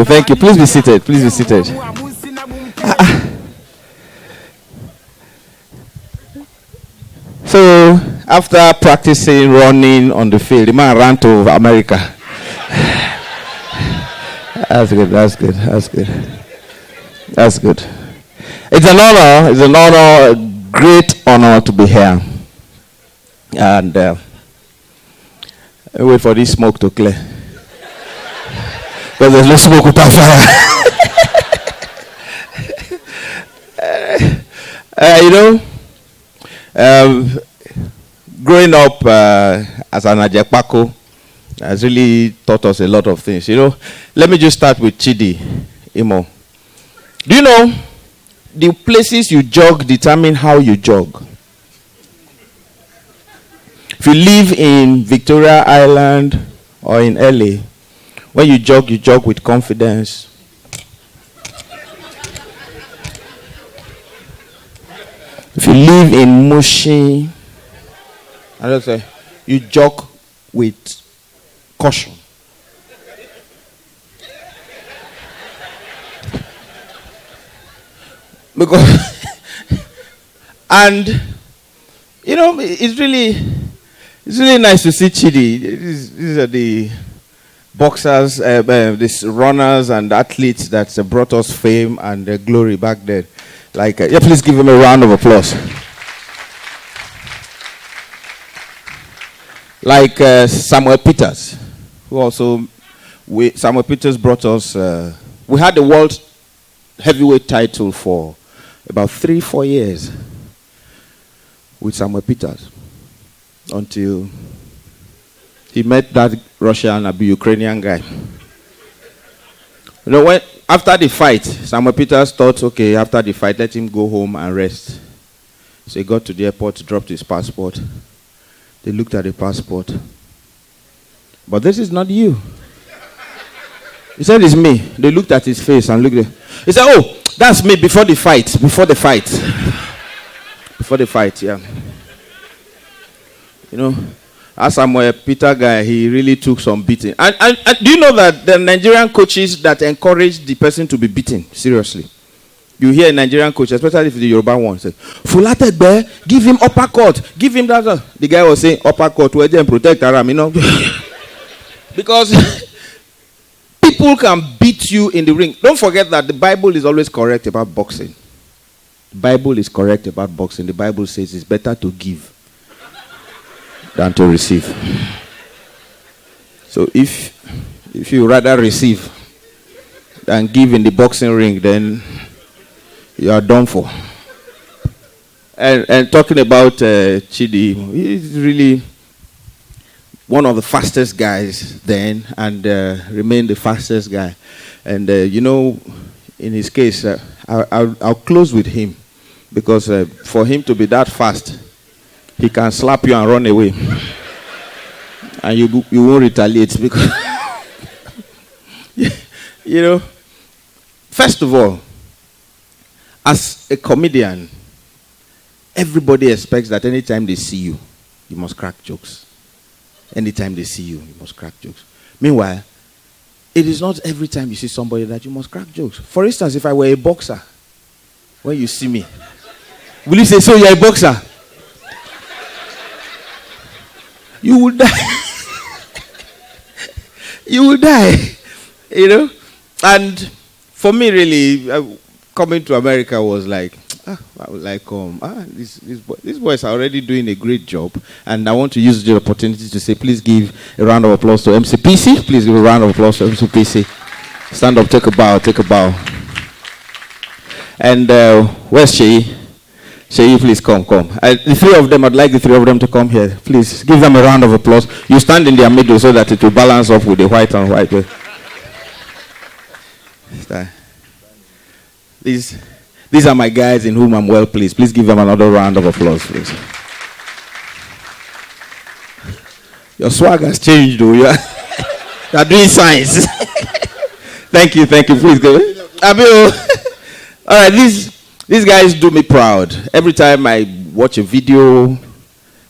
Thank you. Please be seated. Please be seated. So, after practicing running on the field, the man ran to America. That's good. It's an honor, a great honor to be here. And wait for this smoke to clear. Because there's no smoke without fire. Growing up as an Ajapako has really taught us a lot of things. Let me just start with Chidi Imo. Do you know the places you jog determine how you jog? If you live in Victoria Island or in LA, when you jog with confidence. If you live in Mushi, you jog with caution. Because and it's really nice to see Chidi. These are the boxers, these runners and athletes that brought us fame and glory back then. Please give him a round of applause. Samuel Peters, Samuel Peters brought us. We had the world heavyweight title for about 3-4 years with Samuel Peters until he met that Russian and Ukrainian guy. After the fight, Samuel Peters thought, okay, after the fight, let him go home and rest. So he got to the airport, dropped his passport. They looked at the passport. But this is not you. He said, it's me. They looked at his face and looked at. He said, oh, that's me before the fight. Before the fight, yeah. As Samuel Peter guy, he really took some beating. And do you know that the Nigerian coaches that encourage the person to be beaten? Seriously. You hear a Nigerian coach, especially if the Yoruba one, say, Fulategbe, give him uppercut, give him that. The guy was saying, uppercut, where they protect Aram, Because people can beat you in the ring. Don't forget that the Bible is always correct about boxing. The Bible is correct about boxing. The Bible says it's better to give than to receive. So if you rather receive than give in the boxing ring, then you are done for. And talking about Chidi, he's really one of the fastest guys then, and remained the fastest guy. And in his case, I'll close with him, because for him to be that fast, he can slap you and run away. And you won't retaliate, because first of all, as a comedian, everybody expects that anytime they see you, you must crack jokes. Anytime they see you, you must crack jokes. Meanwhile, it is not every time you see somebody that you must crack jokes. For instance, if I were a boxer, when you see me, will you say, so you're a boxer? You will die. You will die. And for me, really, coming to America was like, these boys are already doing a great job, and I want to use the opportunity to say, please give a round of applause to MCPC. Please give a round of applause to MCPC. Stand up, take a bow. And where's Sheyi? Sheyi, please come. The three of them, I'd like the three of them to come here. Please give them a round of applause. You stand in their middle so that it will balance off with the white and white. These are my guys in whom I'm well pleased. Please give them another round of applause, please. Your swag has changed, though. You are doing science. Thank you. Please go. All right, These guys do me proud. Every time I watch a video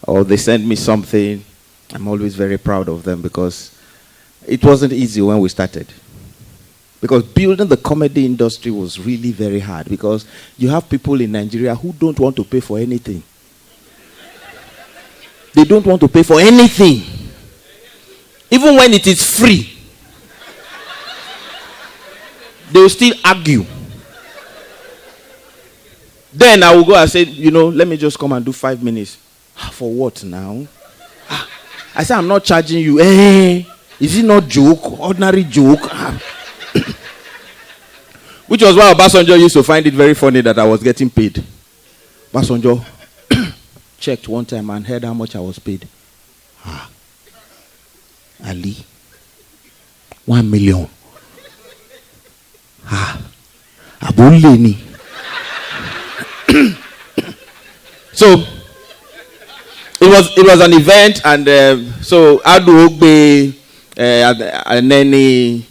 or they send me something, I'm always very proud of them because it wasn't easy when we started. Because building the comedy industry was really very hard because you have people in Nigeria who don't want to pay for anything. They don't want to pay for anything. Even when it is free, they will still argue. Then I will go and say, let me just come and do 5 minutes. For what now? I say, I'm not charging you. Is it not joke? Ordinary joke? Which was why Obasanjo used to find it very funny that I was getting paid. Obasanjo checked one time and heard how much I was paid. Ali, 1 million. Abuleni. So it was an event, and so Adu Ogbe and Neni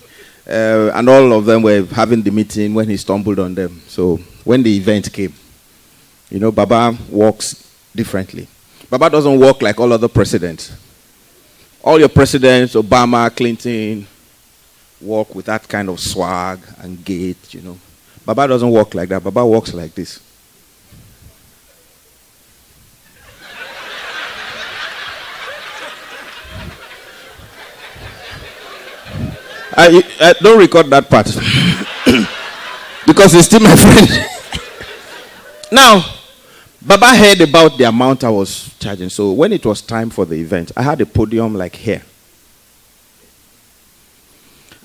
and all of them were having the meeting when he stumbled on them. So when the event came, Baba walks differently. Baba doesn't walk like all other presidents. All your presidents, Obama, Clinton, walk with that kind of swag and gait, Baba doesn't walk like that. Baba walks like this. I don't record that part because he's still my friend. Now, Baba heard about the amount I was charging. So when it was time for the event, I had a podium like here.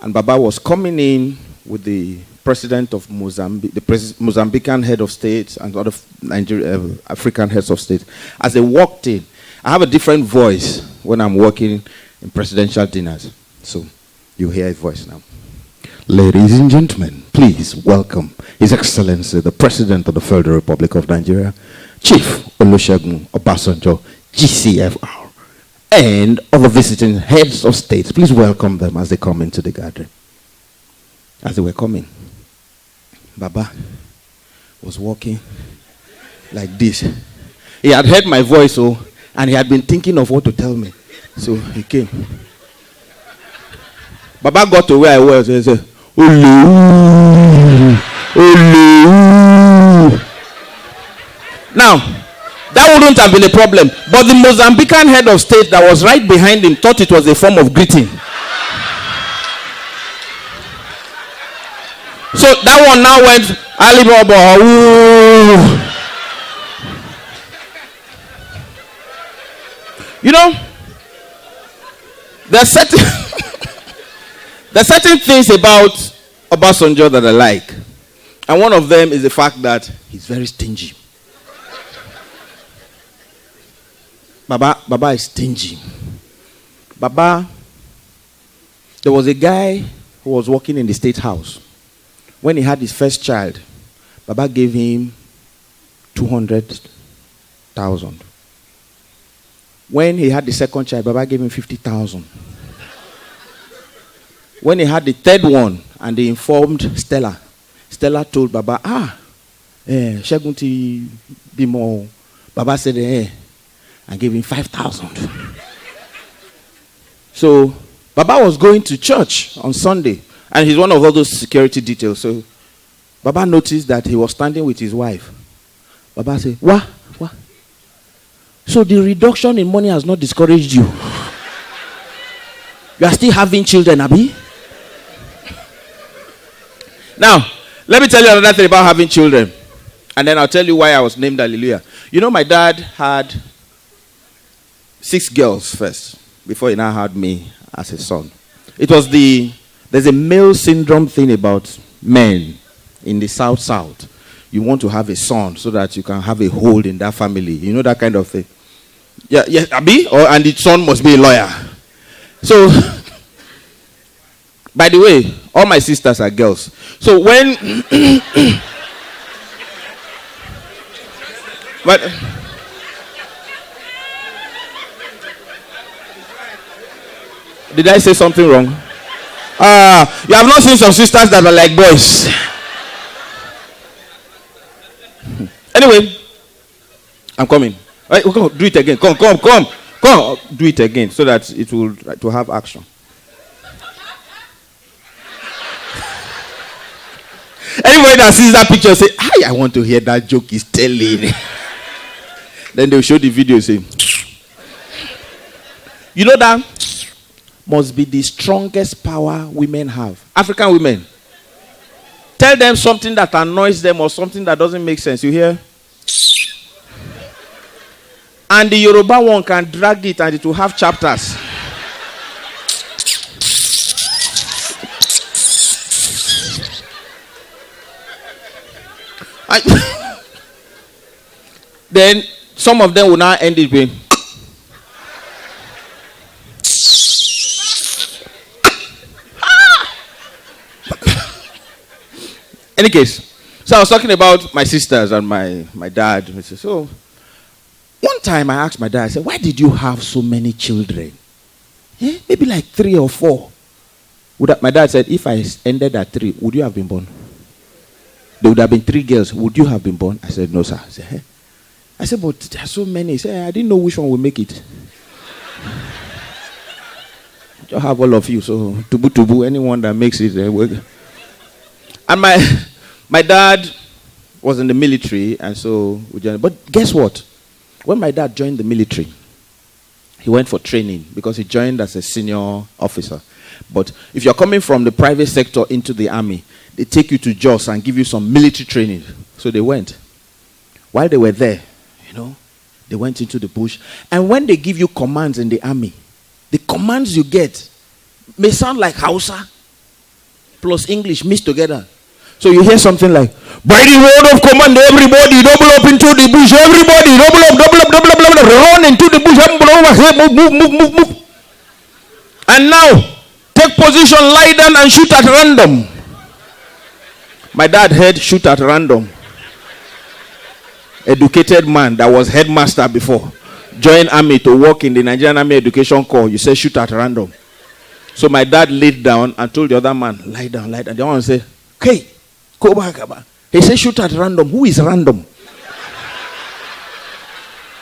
And Baba was coming in with the president of Mozambique, the Mozambican head of state, and other African heads of state. As they walked in, I have a different voice when I'm working in presidential dinners. So you hear his voice now. Ladies and gentlemen, please welcome His Excellency, the President of the Federal Republic of Nigeria, Chief Olusegun Obasanjo, GCFR, and other visiting heads of state. Please welcome them as they come into the gathering. As they were coming, Baba was walking like this. He had heard my voice, and he had been thinking of what to tell me. So he came. Baba got to where I was and said, Olu, Olu. Now, that wouldn't have been a problem. But the Mozambican head of state that was right behind him thought it was a form of greeting. So that one now went, Alibaba, ooh. There are certain things about Obasanjo that I like. And one of them is the fact that he's very stingy. Baba is stingy. Baba, there was a guy who was working in the State House. When he had his first child, Baba gave him 200,000. When he had the second child, Baba gave him 50,000. When he had the third one, and they informed Stella told Baba, Shegunti Bimo. Baba said, and gave him 5,000. So Baba was going to church on Sunday, and he's one of all those security details. So Baba noticed that he was standing with his wife. Baba said, What? So the reduction in money has not discouraged you. You are still having children, Abi? Now, let me tell you another thing about having children. And then I'll tell you why I was named Hallelujah. My dad had 6 girls first, before he now had me as a son. There's a male syndrome thing about men in the South. You want to have a son so that you can have a hold in that family. That kind of thing. Yeah, Abi? And the son must be a lawyer. So, by the way, all my sisters are girls. So when... but... Did I say something wrong? You have not seen some sisters that are like boys. Anyway, I'm coming. Right, come, do it again. Come. Do it again so that it will have action. Anybody that sees that picture say, I want to hear that joke he's telling. Then they'll show the video and say, you know that must be the strongest power women have. African women. Tell them something that annoys them or something that doesn't make sense. You hear? And the Yoruba one can drag it and it will have chapters. Then some of them will now end it with any case. So I was talking about my sisters and my dad. So one time I asked my dad, I said, why did you have so many children? Maybe like 3 or 4. My dad said, if I ended at 3, would you have been born? There would have been 3 girls. Would you have been born? I said, no, sir. I said, but there are so many. He said, I didn't know which one would make it. You have all of you. So, tubu, anyone that makes it. And my dad was in the military. And so, we joined. But guess what? When my dad joined the military, he went for training because he joined as a senior officer. But if you're coming from the private sector into the army, they take you to Jos and give you some military training. So they went. While they were there, they went into the bush. And when they give you commands in the army, the commands you get may sound like Hausa plus English mixed together. So you hear something like, by the word of command, everybody double up into the bush. Everybody double up, run into the bush. Move. And now, take position, lie down and shoot at random. My dad heard shoot at random. Educated man that was headmaster before. Joined army to work in the Nigerian Army Education Corps. You say shoot at random. So my dad laid down and told the other man, lie down. The other one said, okay, go back. He said shoot at random. Who is random?